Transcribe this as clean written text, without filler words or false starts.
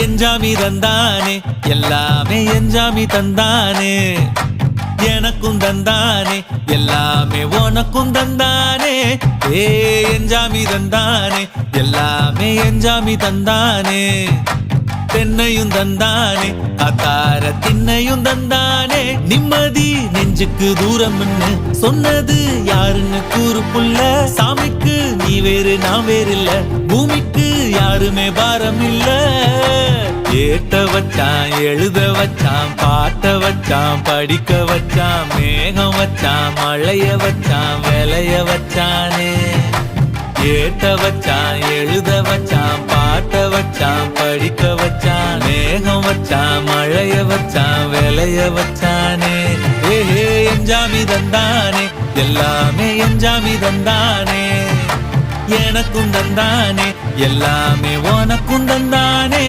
எஞ்சாமி தந்தானே எல்லாமே எஞ்சாமி தந்தானே எனக்கும் தந்தானே எல்லாமே உனக்கும் தந்தானே ஏ எஞ்சாமி தந்தானே எல்லாமே எஞ்சாமி தந்தானே தென்னையும் தந்தானே அத்தார திண்ணையும் தந்தானே நிம்மதி நெஞ்சுக்கு தூரம்னு சொன்னது யாருன்னு கூறு புள்ள சாமிக்கு நீ வேறு நான் வேறு இல்ல பூமிக்கு யாருமே பாரம் இல்ல ஏத்த வச்சான் எழுத வச்சான் பாட்ட வச்சான் படிக்க வச்சான் மேகம் வச்சான் மழைய வச்சான் விளைய வச்சானே ஏத்த வச்சான் எழுத வச்சான் பாட்ட வச்சான் படிக்க வச்சான் மேகம் வச்சான் மழைய வச்சான் விளைய வச்சானே ஏஹே எஞ்சாமி தந்தானே எல்லாமே எஞ்சாமி தந்தானே எனக்கும் தந்தானே எல்லாமே உனக்கும் தந்தானே